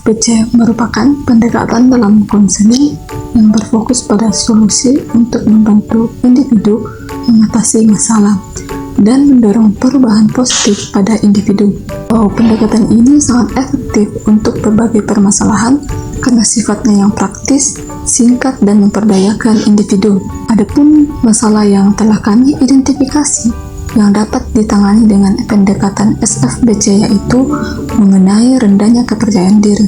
SFBC merupakan pendekatan dalam konseling yang berfokus pada solusi untuk membantu individu mengatasi masalah dan mendorong perubahan positif pada individu. Pendekatan ini sangat efektif untuk berbagai permasalahan karena sifatnya yang praktis, singkat, dan memperdayakan individu. Adapun masalah yang telah kami identifikasi yang dapat ditangani dengan pendekatan SFBC yaitu mengenai rendahnya kepercayaan diri.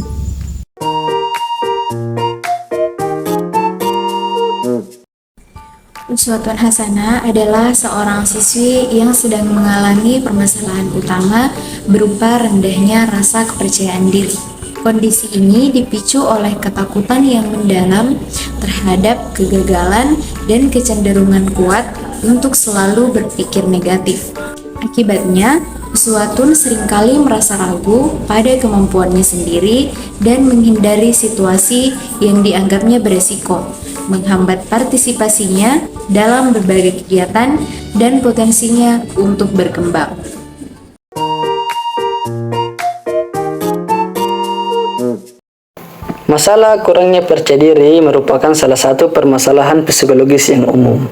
Uswatun Hasanah adalah seorang siswi yang sedang mengalami permasalahan utama berupa rendahnya rasa kepercayaan diri. Kondisi ini dipicu oleh ketakutan yang mendalam terhadap kegagalan dan kecenderungan kuat untuk selalu berpikir negatif. Akibatnya, Uswatun seringkali merasa ragu pada kemampuannya sendiri dan menghindari situasi yang dianggapnya beresiko, menghambat partisipasinya dalam berbagai kegiatan dan potensinya untuk berkembang. Masalah kurangnya percaya diri merupakan salah satu permasalahan psikologis yang umum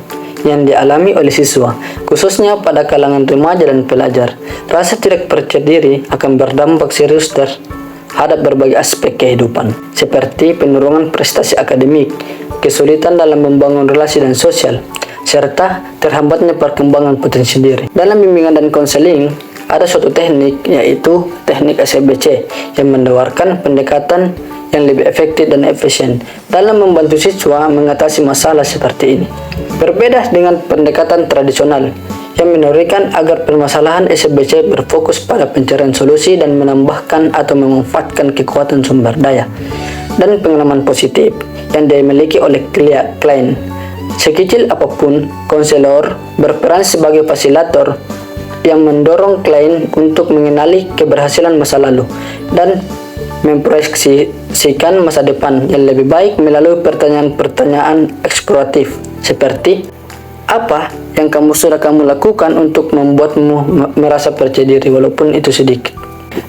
yang dialami oleh siswa, khususnya pada kalangan remaja dan pelajar. Rasa tidak percaya diri akan berdampak serius terhadap berbagai aspek kehidupan, seperti penurunan prestasi akademik, kesulitan dalam membangun relasi dan sosial, serta terhambatnya perkembangan potensi diri. Dalam bimbingan dan konseling, ada suatu teknik, yaitu teknik SFBC, yang menawarkan pendekatan yang lebih efektif dan efisien dalam membantu siswa mengatasi masalah seperti ini. Berbeda dengan pendekatan tradisional yang menurunkan agar permasalahan SFBC berfokus pada pencarian solusi dan menambahkan atau memanfaatkan kekuatan sumber daya dan pengalaman positif yang dimiliki oleh klien. Sekecil apapun, konselor berperan sebagai fasilitator yang mendorong klien untuk mengenali keberhasilan masa lalu dan memproyeksikan masa depan yang lebih baik melalui pertanyaan-pertanyaan eksploratif seperti, apa yang sudah kamu lakukan untuk membuatmu merasa percaya diri walaupun itu sedikit.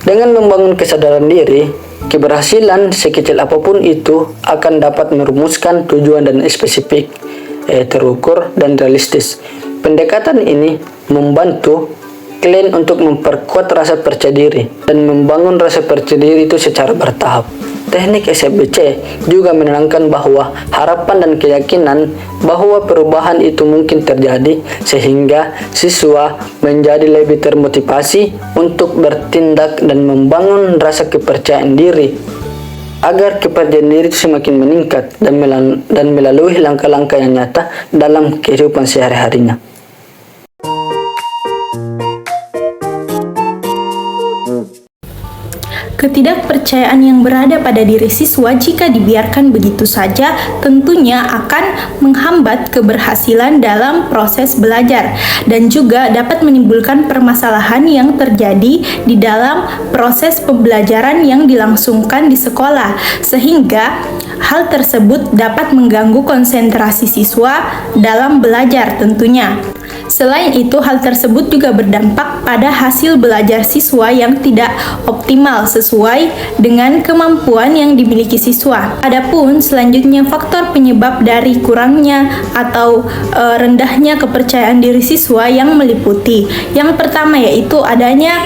Dengan membangun kesadaran diri, keberhasilan sekecil apapun itu akan dapat merumuskan tujuan dan spesifik, terukur dan realistis. Pendekatan ini membantu klien untuk memperkuat rasa percaya diri dan membangun rasa percaya diri itu secara bertahap. Teknik SFBC juga menenangkan bahwa harapan dan keyakinan bahwa perubahan itu mungkin terjadi, sehingga siswa menjadi lebih termotivasi untuk bertindak dan membangun rasa kepercayaan diri agar kepercayaan diri itu semakin meningkat dan melalui langkah-langkah yang nyata dalam kehidupan sehari-harinya. Ketidakpercayaan yang berada pada diri siswa jika dibiarkan begitu saja tentunya akan menghambat keberhasilan dalam proses belajar dan juga dapat menimbulkan permasalahan yang terjadi di dalam proses pembelajaran yang dilangsungkan di sekolah, sehingga hal tersebut dapat mengganggu konsentrasi siswa dalam belajar tentunya. Selain itu, hal tersebut juga berdampak pada hasil belajar siswa yang tidak optimal sesuai dengan kemampuan yang dimiliki siswa. Adapun selanjutnya faktor penyebab dari kurangnya atau rendahnya kepercayaan diri siswa yang meliputi. Yang pertama yaitu adanya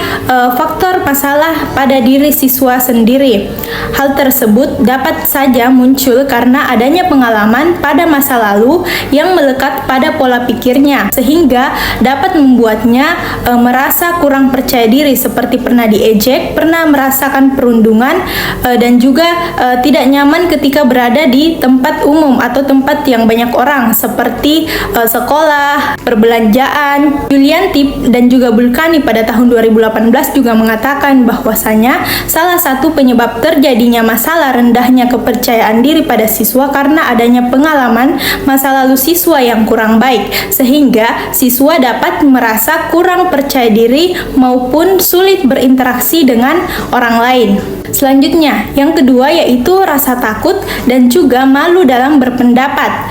faktor masalah pada diri siswa sendiri. Hal tersebut dapat saja muncul karena adanya pengalaman pada masa lalu yang melekat pada pola pikirnya, sehingga dapat membuatnya merasa kurang percaya diri, seperti pernah diejek, pernah merasakan perundungan, dan juga tidak nyaman ketika berada di tempat umum atau tempat yang banyak orang seperti sekolah, perbelanjaan. Yulianti dan juga Bulkani pada tahun 2018 juga mengatakan bahwasanya salah satu penyebab terjadinya masalah rendahnya kepercayaan diri pada siswa karena adanya pengalaman masa lalu siswa yang kurang baik, sehingga siswa siswa dapat merasa kurang percaya diri maupun sulit berinteraksi dengan orang lain. Selanjutnya, yang kedua yaitu rasa takut dan juga malu dalam berpendapat.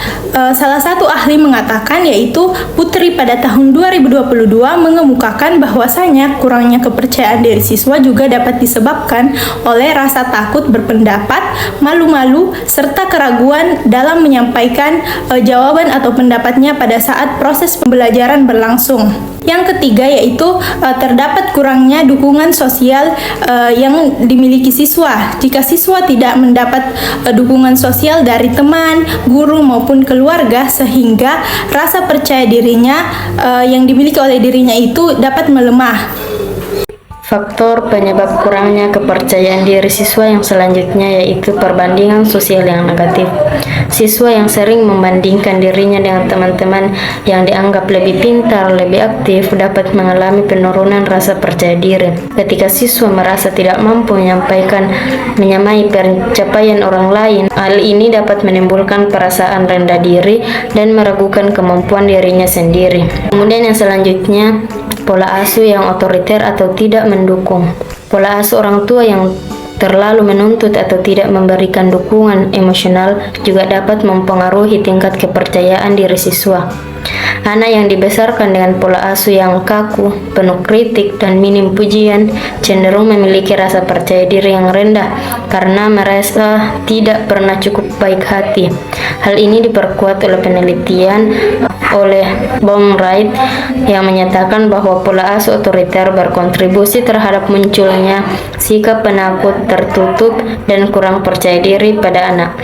Salah satu ahli mengatakan, yaitu Putri, pada tahun 2022 mengemukakan bahwasanya kurangnya kepercayaan diri siswa juga dapat disebabkan oleh rasa takut berpendapat, malu-malu, serta keraguan dalam menyampaikan jawaban atau pendapatnya pada saat proses pembelajaran berlangsung. Yang ketiga yaitu terdapat kurangnya dukungan sosial yang dimiliki siswa. Jika siswa tidak mendapat dukungan sosial dari teman, guru maupun keluarga, sehingga rasa percaya dirinya yang dimiliki oleh dirinya itu dapat melemah. Faktor penyebab kurangnya kepercayaan diri siswa yang selanjutnya yaitu perbandingan sosial yang negatif. Siswa yang sering membandingkan dirinya dengan teman-teman yang dianggap lebih pintar, lebih aktif, dapat mengalami penurunan rasa percaya diri. Ketika siswa merasa tidak mampu menyamai pencapaian orang lain, hal ini dapat menimbulkan perasaan rendah diri dan meragukan kemampuan dirinya sendiri. Kemudian yang selanjutnya, pola asuh yang otoriter atau tidak mendukung. Pola asuh orang tua yang terlalu menuntut atau tidak memberikan dukungan emosional juga dapat mempengaruhi tingkat kepercayaan diri siswa. Anak yang dibesarkan dengan pola asuh yang kaku, penuh kritik, dan minim pujian cenderung memiliki rasa percaya diri yang rendah karena merasa tidak pernah cukup baik hati. Hal ini diperkuat oleh penelitian oleh Baumright yang menyatakan bahwa pola asuh otoriter berkontribusi terhadap munculnya sikap penakut, tertutup, dan kurang percaya diri pada anak.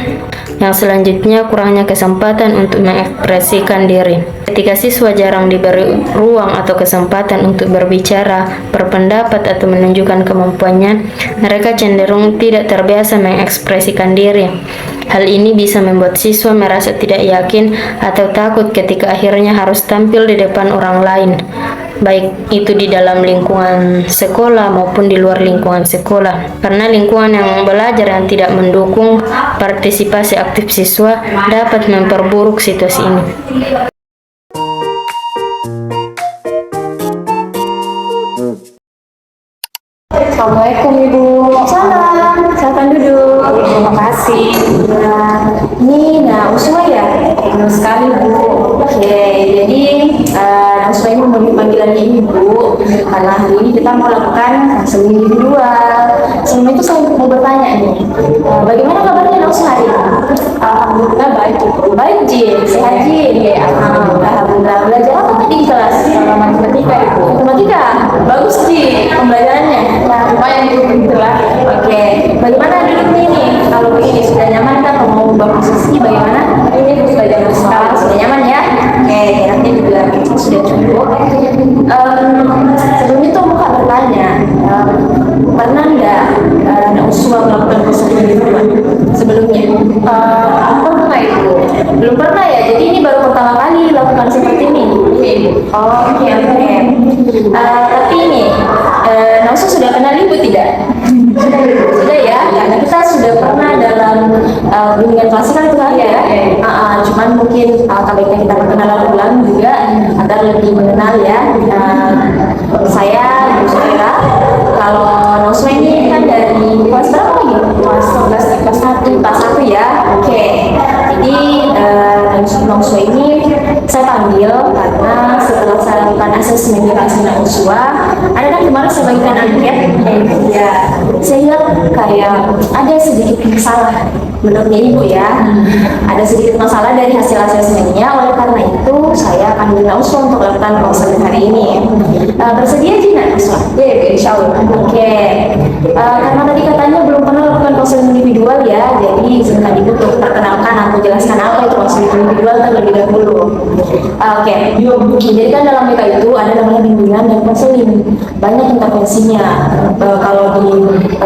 Yang selanjutnya, kurangnya kesempatan untuk mengekspresikan diri. Ketika siswa jarang diberi ruang atau kesempatan untuk berbicara, berpendapat, atau menunjukkan kemampuannya, mereka cenderung tidak terbiasa mengekspresikan diri. Hal ini bisa membuat siswa merasa tidak yakin atau takut ketika akhirnya harus tampil di depan orang lain, baik itu di dalam lingkungan sekolah maupun di luar lingkungan sekolah. Karena lingkungan yang belajar yang tidak mendukung partisipasi aktif siswa dapat memperburuk situasi ini. Assalamualaikum Ibu. Salam. Silakan duduk. Terima kasih. Ini Uswa ya? Benar sekali Bu. Oke, jadi Uswa ini memenuhi panggilannya Ibu karena hari ini kita mau lakukan konseling individual. Sebelum itu saya mau bertanya nih, bagaimana kabarnya Uswa hari ini? Alhamdulillah baik Ibu. Baik Jin, sehat Jin. Ya, alhamdulillah. Belajar apa tadi di kelas? Matematika Ibu. Matematika, bagus Jin pembelajarannya. Nah, lumayan Ibu begitulah. Oke, bagaimana duduknya nih? Kalau begini sudah nyaman kan? Kalau mau ubah posisi bagaimana? Ini sudah jam sekarang sudah nyaman ya? Oke, nanti juga sudah cukup. Sebelum itu mau bertanya, pernah nggak Uswa melakukan konseling individual sebelumnya? Pernah Ibu? Belum pernah ya? Jadi ini baru pertama kali lakukan seperti ini? Oke. Tapi ini, Uswa sudah kenal Ibu tidak? Sudah ya, karena kita sudah pernah dalam bimbingan klasikal itu kan ya. Cuman mungkin baiknya kita perkenalan ulang juga agar lebih mengenal ya. Saya Bu Suhaira. Kalau Uswa ini kan dari kelas berapa lagi? Kelas 1 ya. Oke. Jadi Uswa ini saya panggil karena setelah saya lakukan asesmen di Uswa, ada kan kemarin saya bagikan angket ya. Saya lihat kayak ada sedikit masalah menurutnya Ibu ya. Ada sedikit masalah dari hasil asesmennya. Oleh karena itu saya akan minta Uswa untuk melakukan konseling hari ini. Bersedia Jina Uswa? Ya, insya Allah. Oke. Karena tadi katanya belum pernah lakukan konseling individual ya, jadi izinkan Ibu untuk perkenalkan atau jelaskan apa itu konseling individual terlebih dahulu. Oke. Jadi kan dalam BK itu ada namanya bimbingan dan konseling. Banyak intervensinya. Kalau di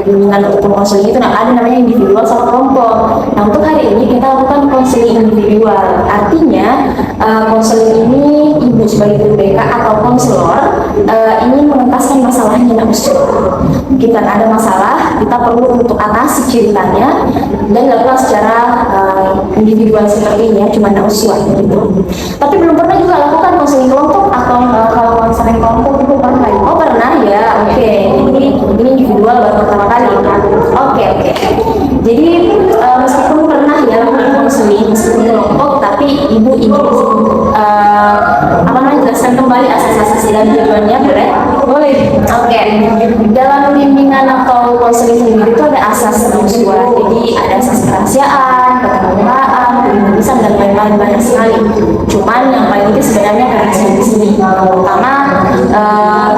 bimbingan untuk konseling itu ada namanya individual sama kelompok. Nah, untuk hari ini kita lakukan konseling individual. Artinya konseling ini Ibu sebagai guru BK atau konselor ingin mengentaskan masalahnya Uswa. Kita ada masalah, kita perlu untuk atasi ceritanya dan dilakukan secara individual seperti ini ya, cuma Uswa gitu. Tapi belum pernah juga lakukan konseling kelompok main kelompok itu pernah? Oh pernah ya, oke. Ini individual baru pertama kali kan? Oke. Jadi meskipun pernah ya konseling meskipun kelompok, tapi ibu ingin jelaskan kembali asas-asas dan tujuannya, boleh? Boleh. Oke. Dalam bimbingan atau konseling sendiri itu ada asas usual. Jadi ada asas kerahasiaan, keterbukaan, kebebasan dan lain-lain banyak sekali. Cuman yang paling penting sebenarnya kerahasiaan di sini. Pertama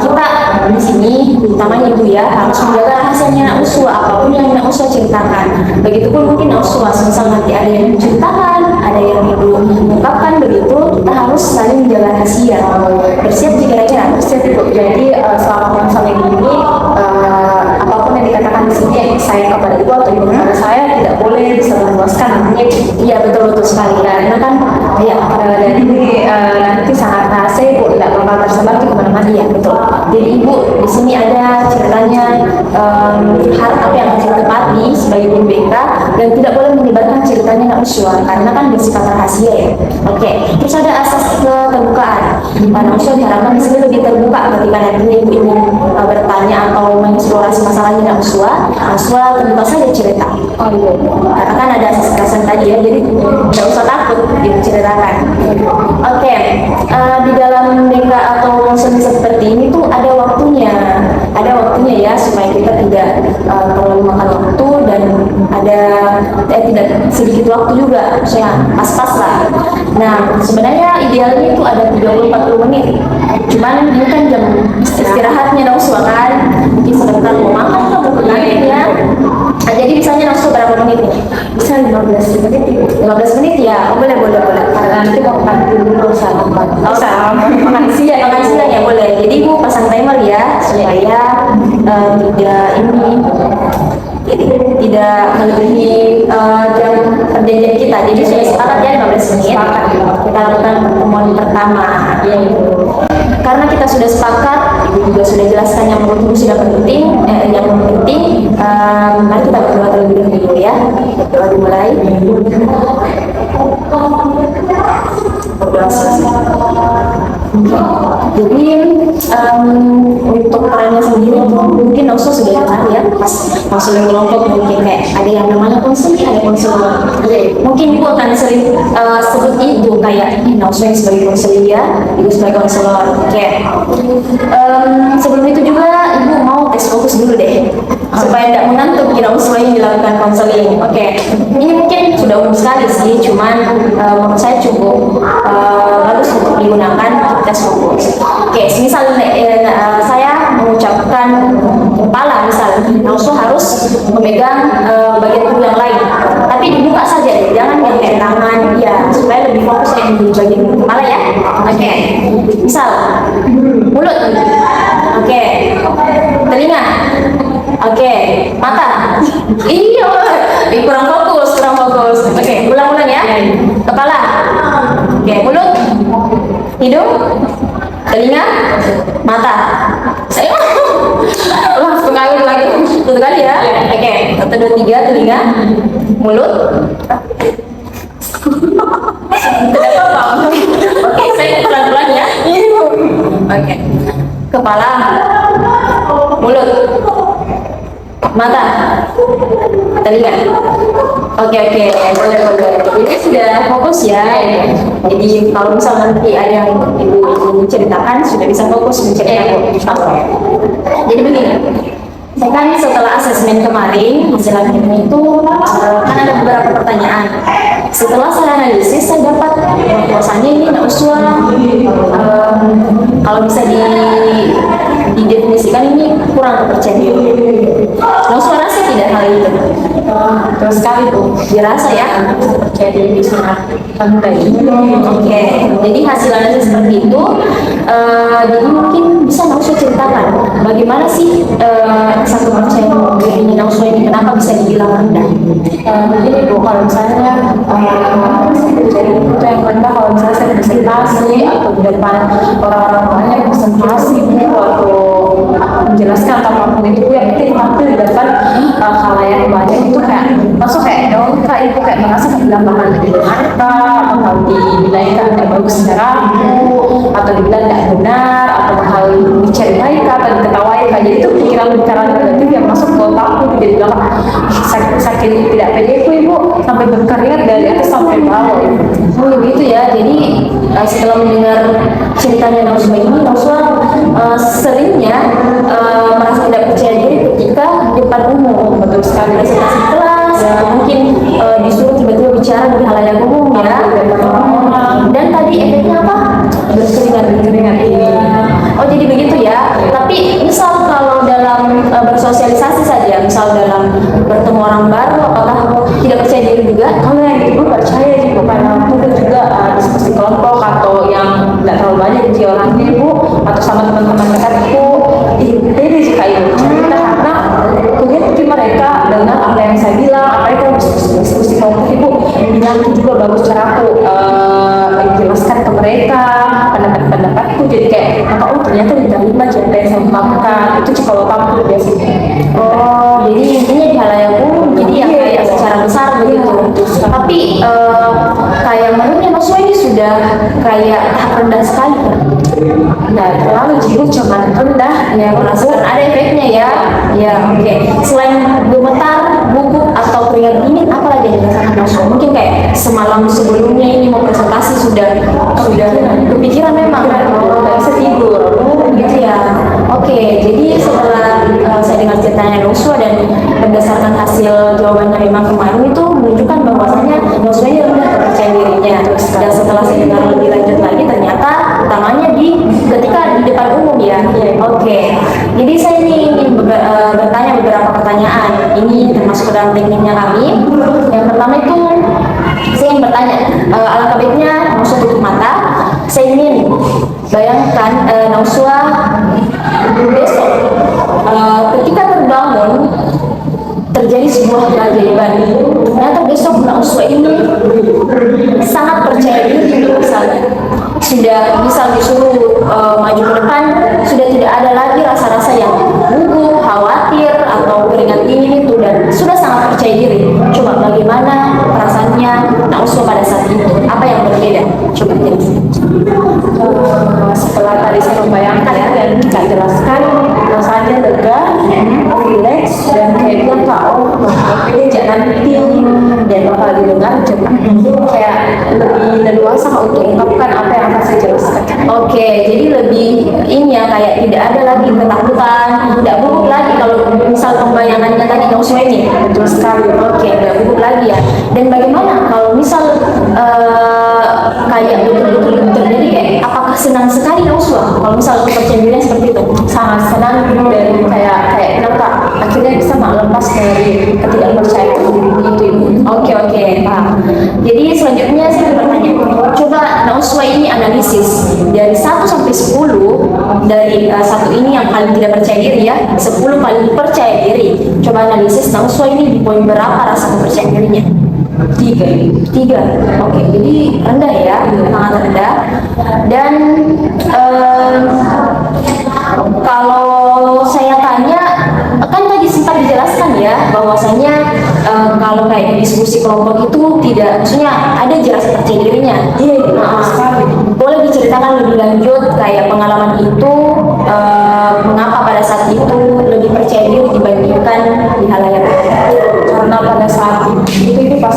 kita di sini, utamanya ibu ya, harus menjaga rahasianya anak usul, apapun yang anak usul ceritakan. Begitupun mungkin anak usul, misal nanti ada yang menceritakan, ada yang ibu ungkapkan, begitu kita harus saling menjaga rahasia. Bersiap kira-kira, bersiap ibu. Jadi selama konseling ini apapun yang dikatakan di sini saya kepada ibu atau ibu kepada saya tidak boleh disebarluaskan. Artinya iya betul sekali, karena kan ya dari nanti sangat rahasia ibu, tidak bakal tersebar ke kemana-mana. Ya betul. Jadi ibu di sini ada ceritanya hal apa yang harus ditepati sebagai tim BK dan tidak boleh menyebarkan ceritanya anak usul karena kan bersifat rahasia ya. Oke. Terus ada asas keterbukaan. Anak usul diharapkan di sini lebih terbuka ketika nantinya ibu ingin bertanya atau mengeksplorasi masalahnya anak usul terbuka saja cerita. Oh iya. Karena kan ada asas kekerasan tadi ya, jadi tidak usah takut diceritakan. Oke. Di dalam BK atau konseling seperti ini tuh ada waktunya ya supaya kita tidak terlalu makan waktu dan ada tidak sedikit waktu juga, saya pas-pas lah. Nah sebenarnya idealnya itu ada 30-40 menit. Cuman ini kan jam istirahatnya nafsu kan, mungkin sebentar mau makan atau berkenalan ya. Nah, jadi misalnya nafsu berapa menit nih? Bisa 15 menit. 15 menit ya, boleh. Karena nanti mau makan dulu makan siang ya boleh. Jadi ibu pasang timer ya supaya tidak melebihi jam perjanjian kita. Jadi sudah sepakat ya 15 menit. Kita lakukan pertemuan pertama. Karena kita sudah sepakat, ibu juga sudah jelaskan yang menurut ibu sudah penting, mari kita berdoa terlebih dahulu ya. Berdoa dimulai. Berdoa selesai. Jadi untuk perannya sendiri mungkin Nauso sudah dengar ya, pas konseling kelompok mungkin kayak ada yang namanya konseling, ada konselor. Mungkin ibu akan sering sebut itu kayak Nauso yang sebagai konseling ya, ibu sebagai konselor. Oke. Sebelum itu juga ibu mau tes fokus dulu deh, supaya tidak mengantuk kira semuanya dilakukan konseling. Oke. Ini mungkin sudah umum sekali sih, cuman menurut saya cukup bagus untuk digunakan tes fokus. Oke, misal saya mengucapkan kepala, misal Nauso harus memegang bagian tubuh yang lain, tapi dibuka saja deh, jangan yang kayak tangan ya, supaya lebih fokus yang di bagian kepala ya. Oke, misal mulut, oke, telinga, oke, mata, iya, kurang fokus. Oke, ulang ya, kepala, oke, mulut, hidung, telinga, mata. Saya langsung lagi satu kali ya. Oke, 1, 2, 3, telinga, mulut. Tidak apa-apa. Oke, saya pelan-pelan ya. Oke, kepala, mulut, mata, telinga. Oke, boleh. Ini sudah fokus ya. Jadi kalau misal nanti ada yang ibu ceritakan sudah bisa fokus menceritakan. Jadi begini, saya kan setelah asesmen kemarin hasil akhirnya itu kan ada beberapa pertanyaan. Setelah saya analisis saya dapat bahwasannya ini usual kalau bisa didefinisikan ini kurang kepercayaan. Usual rasa tidak hal itu. Terus sekali tuh dirasa ya percaya diri bisa Oke, jadi hasil analisis seperti itu. Jadi mungkin bisa Nauso ceritakan bagaimana sih rasa kepercayaan diri Nauso ini kenapa bisa dibilang rendah? Mungkin ibu kalau misalnya jadi itu yang rendah kalau misalnya saya presentasi atau di depan orang-orang banyak presentasi atau menjelaskan atau apapun itu yang penting tampil di depan khalayak banyak itu kayak masuk kayak dong kayak ibu kayak merasa kehilangan didengarkan atau dibilangkan tidak bagus secara atau dibilang tidak benar atau hal kalau bicara negatif yang masuk ke otakku, dia bilang sakit tidak pedeku ibu sampai berkeringat dari atas sampai bawah. Oh gitu ya. Jadi setelah mendengar ceritanya Nauswa ini, Nauswa seringnya merasa tidak percaya diri ketika di depan umum, Betul sekali. presentasi kelas, atau mungkin disuruh tiba-tiba bicara di halayak umum ya. Dan tadi efeknya apa? Berkeringat ini. Oh jadi begitu ya. Tapi misal kalau dalam bersosialisasi saja, misal dalam bertemu orang baru, apakah tidak percaya diri juga? Kalau yang itu percaya sih bu, karena aku juga diskusi kelompok atau yang tidak terlalu banyak di orangnya ibu, atau sama teman-teman dekatku, beda sih kayak ibu cerita karena mungkin mereka dengar apa yang saya bilang, apa itu diskusi kelompok ibu bilang juga bagus caraku menjelaskan ke mereka pendapat-pendapatku, jadi kayak oh ternyata diterima cerita yang saya ungkapkan itu sih kalau kamu biasa. Oh, jadi intinya di halayak umum, jadi yang kayak secara besar begitu. Tapi kayak menurutnya Mas ini sudah kayak tahap rendah sekali kan? Nah terlalu jiwa cuman rendah Ya, merasakan ada efeknya ya. Ya, oke. Selain gemetar, gugup atau keringat dingin, apa lagi yang dirasakan Mas? Mungkin kayak semalam sebelumnya ini mau presentasi sudah kepikiran memang nggak bisa tidur. gitu ya. Oke, jadi setelah saya dengar ceritanya Nauswa dan berdasarkan hasil jawabannya memang kemarin itu menunjukkan bahwasanya Nauswa ini rendah kepercayaan dirinya. Dan setelah saya dengar lebih lanjut lagi, ternyata utamanya ketika di depan umum ya. Oke, jadi saya ini ingin bertanya beberapa pertanyaan. Ini termasuk dalam tekniknya kami. Yang pertama itu saya ingin bertanya, alangkah baiknya Nauswa tutup mata. Saya ingin bayangkan Nauswa besok ketika terbangun terjadi sebuah keajaiban. Ternyata besok Nauswa ini sangat percaya diri, misalnya sudah misal disuruh maju ke depan, sudah tidak ada lagi rasa-rasa yang gugup, khawatir atau keringat dingin itu, dan sudah sangat percaya diri. Coba bagaimana perasaannya Nauswa pada saat itu? Apa yang berbeda? Coba Setelah tadi saya membayangkan ya dan nggak jelaskan, rasanya lega, relax, dan kayak bilang ini jangan nanti dan bakal didengar kayak lebih leluasa untuk mengungkapkan apa yang akan saya jelaskan. Oke, jadi lebih ini ya, kayak tidak ada lagi ketakutan, tidak gugup lagi kalau misal pembayangannya tadi Nauswa ini. Betul sekali. Oke, tidak gugup lagi ya. Dan bagaimana kalau misal kayak betul-betul terjadi, kayak apakah senang sekali Nauswa kalau misal kepercayaan dirinya seperti itu? Sangat senang dan kayak kenapa akhirnya bisa lepas dari ketidakpercayaan diri itu. Oke, Pak. Jadi selanjutnya saya bertanya, coba Nauswa ini analisis dari 1 sampai 10, dari 1 ini yang paling tidak percaya diri ya, 10 paling percaya diri. Coba analisis Nauswa ini di poin berapa rasa kepercayaan dirinya? 3. Oke, jadi rendah ya, sangat rendah. Dan kalau saya tanya, kan tadi sempat dijelaskan ya bahwasanya kalau kayak diskusi kelompok itu tidak, maksudnya ada jelas percaya dirinya. Boleh diceritakan lebih lanjut kayak pengalaman itu, mengapa pada saat itu lebih percaya diri dibandingkan di halayak? Karena pada saat itu pas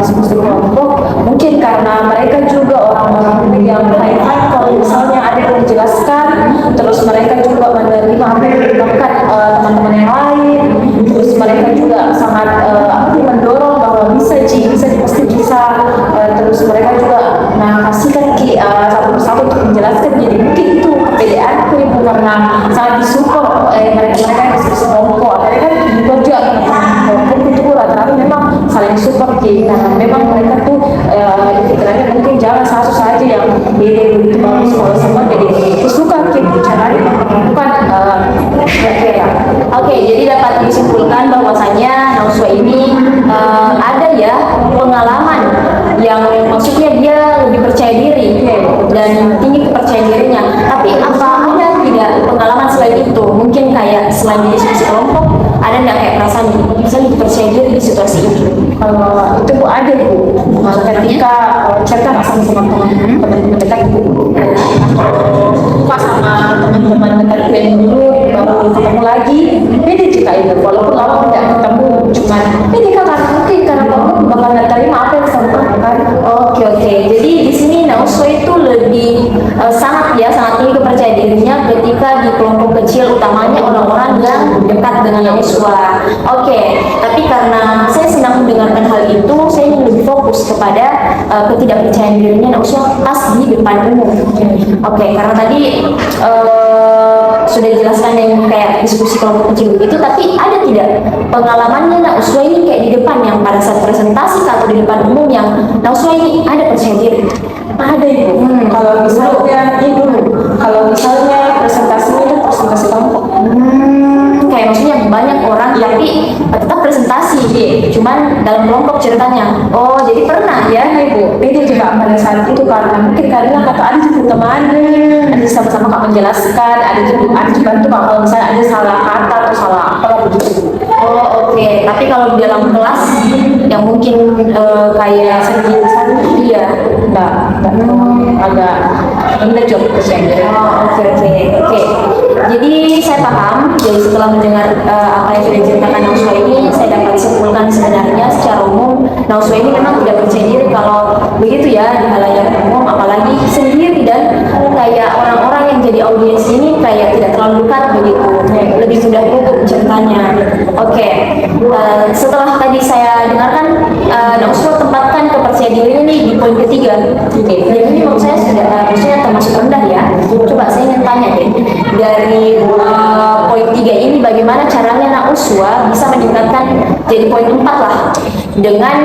diskusi kelompok, mungkin karena mereka juga orang-orang yang high kalau misalnya ada yang dijelaskan, terus mereka juga menerima apa yang dilakukan teman-teman yang lain, terus mereka juga sangat mendorong bahwa bisa pasti bisa, terus mereka juga kasihkan satu persatu untuk menjelaskan. Jadi mungkin itu kepedeanku ibu, karena sangat disupport mereka yang diskusi kelompok. Mereka juga kelompok itu rata-rata memang saling support, karena memang mereka tuh pikirannya mungkin jangan satu saja yang beda begitu bagus, kalau semua jadi suka bicara bukan Oke, jadi dapat disimpulkan bahwasanya Nauswa ini ada ya pengalaman yang maksudnya dia lebih percaya diri dan tinggi kepercayaan dirinya. Tapi apa ada tidak pengalaman selain itu? Mungkin kayak selain di diskusi kelompok, ada nggak kayak perasaan bisa lebih percaya diri di situasi ini? Itu bu ada bu, ketika cerita sama teman-teman dekat bu, pas sama teman-teman dekat yang dulu baru ketemu lagi, Nauswa. Oke, tapi karena saya senang mendengarkan hal itu, saya ingin lebih fokus kepada ketidakpercayaan dirinya Nauswa pas di depan umum. Oke, karena tadi sudah dijelaskan yang kayak diskusi kelompok kecil begitu, tapi ada tidak pengalamannya Nauswa ini kayak di depan yang pada saat presentasi atau di depan umum yang Nauswa ini ada percaya diri? Ada Ibu. Kalau misalnya kalau misalnya presentasinya itu presentasi kelompok. Kayak maksudnya banyak orang tapi tetap presentasi, cuman dalam kelompok ceritanya. Oh, jadi pernah ya Ibu? Itu juga pada saat itu karena mungkin karena kata ada juga teman, ada sama-sama kak menjelaskan, ada juga bantu kak kalau misalnya ada salah kata atau salah apa begitu. Oh, oke. Tapi kalau di dalam kelas yang mungkin kayak sedikit iya, enggak agak rendah job kesehatan. Oh, oke. Jadi saya paham. Jadi setelah mendengar apa yang sudah diceritakan Nauswa ini, saya dapat simpulkan sebenarnya secara umum Nauswa ini memang tidak percaya diri kalau begitu ya di halayak umum, apalagi sendiri, dan kayak orang-orang yang jadi audiens ini kayak tidak terlalu dekat begitu, lebih mudah gugup ceritanya. Oke. Setelah tadi saya dengarkan Nauswa tempatkan kepercayaan dirinya nih di poin ketiga. Dan ini menurut saya sudah maksudnya termasuk rendah ya. Coba saya ingin tanya deh, dari poin 3 ini bagaimana caranya Nauswa bisa meningkatkan jadi poin 4 lah, dengan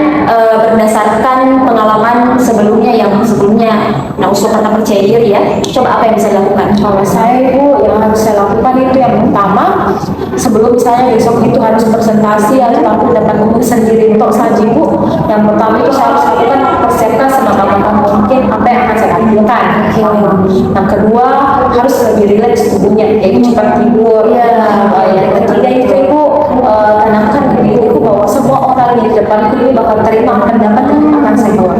berdasarkan pengalaman sebelumnya Nauswa pernah percaya diri ya. Coba apa yang bisa dilakukan? Kalau saya Ibu, yang harus saya lakukan itu yang pertama, sebelum misalnya besok itu harus presentasi harus aku dapat umum sendiri untuk saja Ibu. Yang pertama itu saya harus lakukan persiapkan semaksimal mungkin apa yang akan saya lakukan. Yang kedua harus lebih rileks tubuhnya, yaitu cepat tidur. Yang ketiga itu Ibu tanamkan ke diriku bahwa semua orang di depanku ini bakal terima pendapat yang akan saya bawa.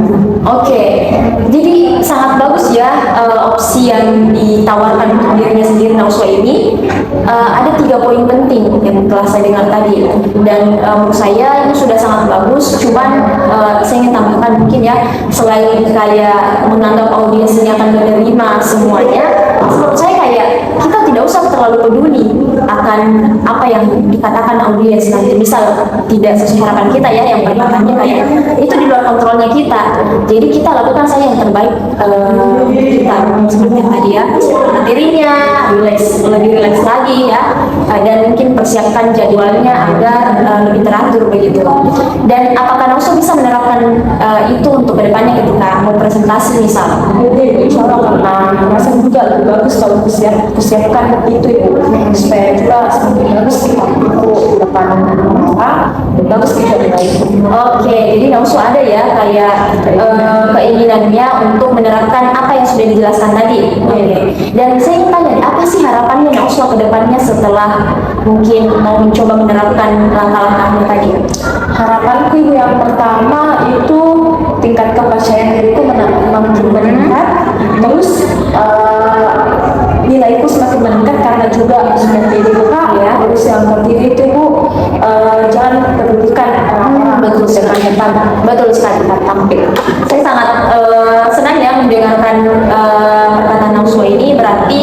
Oke, jadi sangat bagus ya opsi yang ditawarkan untuk dirinya sendiri Nauswa ini. Ada 3 poin penting yang telah saya dengar tadi, dan menurut saya ini sudah sangat bagus. Cuman saya ingin tambahkan mungkin ya, selain kayak menganggap audiens ini akan menerima semuanya, menurut saya kayak kita tidak usah terlalu peduli akan apa yang dikatakan audiens nanti. Misal tidak sesuai harapan kita ya, yang berkatanya kayak itu di luar kontrolnya kita. Jadi kita lakukan saja yang terbaik kita, seperti yang tadi ya, dirinya lebih rileks lagi ya, dan mungkin persiapkan jadwalnya agar lebih teratur begitu. Dan apakah Nauswa bisa menerapkan itu untuk kedepannya ketika mau presentasi misal? Insya Allah, karena merasa juga lebih bagus kalau persiapkan itu Ibu, supaya juga semakin bagus kita itu di depan orang, dan bagus kita nilai. Oke, jadi Nauswa ada ya kayak keinginannya untuk menerapkan apa yang sudah dijelaskan tadi. Dan saya ingin tanya, apa sih harapannya Nauswa ke depannya setelah mungkin mau mencoba menerapkan langkah-langkahnya tadi? Harapanku Ibu yang pertama itu tingkat kepercayaan diriku makin meningkat, terus nilaiku semakin meningkat karena juga sudah PDK ya. Terus yang ketiga itu Ibu jangan pedulikan orang-orang Betul sekali, betul sekali Pak Tampil. Saya sangat senang ya mendengarkan perkataan Nauswa ini, berarti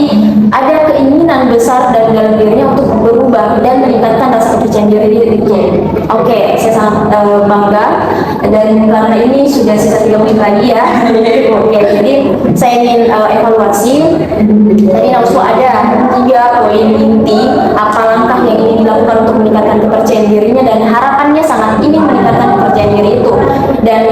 ada keinginan besar dari dalam dirinya untuk berubah dan meningkatkan rasa kepercayaan diri. Oke, saya sangat bangga, dan karena ini sudah sisa 3 menit lagi ya. Oke, jadi saya ingin evaluasi. Tadi Nauswa ada 3 poin inti apa langkah yang ingin dilakukan untuk meningkatkan kepercayaan dirinya, dan harapannya sangat ingin meningkatkan kepercayaan diri itu. Dan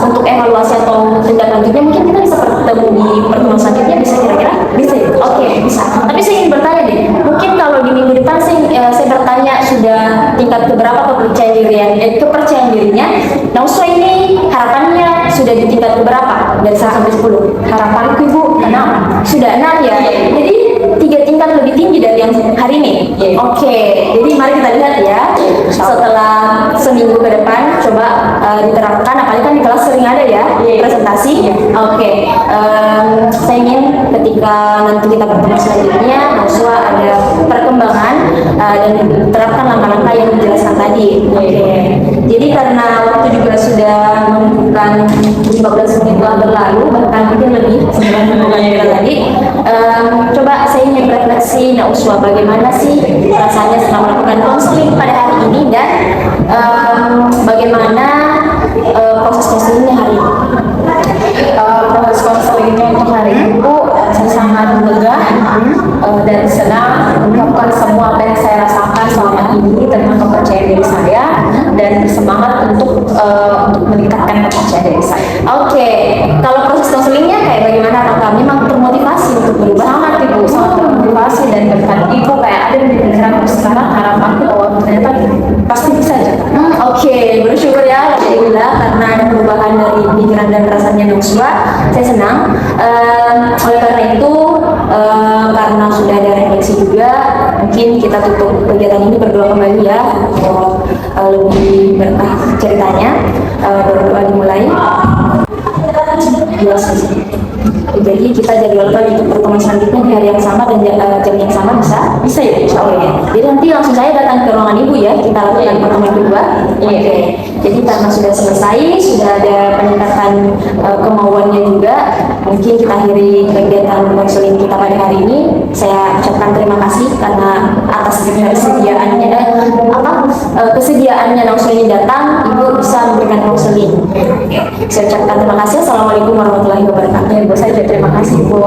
untuk evaluasi atau tindak lanjutnya mungkin kita bisa bertemu di pertemuan selanjutnya, bisa kira-kira? Bisa. Oke, bisa. Tapi saya ingin bertanya deh, mungkin kalau di minggu depan saya bertanya sudah tingkat keberapa kepercayaan dirinya Nauswa ini, harapannya sudah di tingkat keberapa dari 1 sampai 10? harapanku Ibu 6. Sudah 6 ya. Jadi 3 tingkat lebih tinggi dari yang hari ini. Oke, jadi mari kita lihat ya setelah seminggu ke depan, coba diterapkan. Apalagi kan di kelas sering ada ya presentasi. Oke, saya ingin ketika nanti kita bertemu selanjutnya Nauswa ada perkembangan dan terapkan langkah-langkah yang dijelaskan tadi. Oke, jadi karena waktu juga sudah menunjukkan 15 menit telah berlalu, bahkan mungkin lebih sebenarnya kita tadi, coba saya ingin refleksi nih Uswa, bagaimana sih rasanya setelah melakukan konseling pada hari ini dan bagaimana proses konselingnya hari ini? Proses konselingnya untuk hari ini Bu, saya sangat lega dan senang melakukan semua apa yang saya rasakan selama ini tentang kepercayaan diri saya dan bersemangat untuk meningkatkan kepercayaan diri saya. Oke, kalau proses konselingnya kayak bagaimana Kakak? Memang termotivasi untuk berubah? Sangat Ibu, sangat termotivasi dan berkat Ibu kayak ada di pikiranku sekarang harapanku bahwa ternyata pasti bisa aja. Oke, bersyukur ya Alhamdulillah karena ada perubahan dari pikiran dan rasanya Nuswa. Saya senang. Oleh karena itu, karena sudah ada refleksi juga, mungkin kita tutup kegiatan ini berdoa kembali ya. Lebih berkah ceritanya. Berdoa dimulai. Jadi kita jadwalkan untuk pertemuan selanjutnya di hari yang sama dan jam yang sama bisa ya Insya Allah ya. Jadi nanti langsung saya datang ke ruangan Ibu ya, kita lakukan pertemuan kedua. Oke. Jadi karena sudah selesai, sudah ada peningkatan kemauannya juga, mungkin kita akhiri kegiatan konseling kita pada hari ini. Saya ucapkan terima kasih karena atas kesediaannya dan kesediaannya langsung ini datang, Ibu bisa memberikan konseling. Saya ucapkan terima kasih. Assalamualaikum warahmatullahi wabarakatuh. Ibu saya juga terima kasih Bu.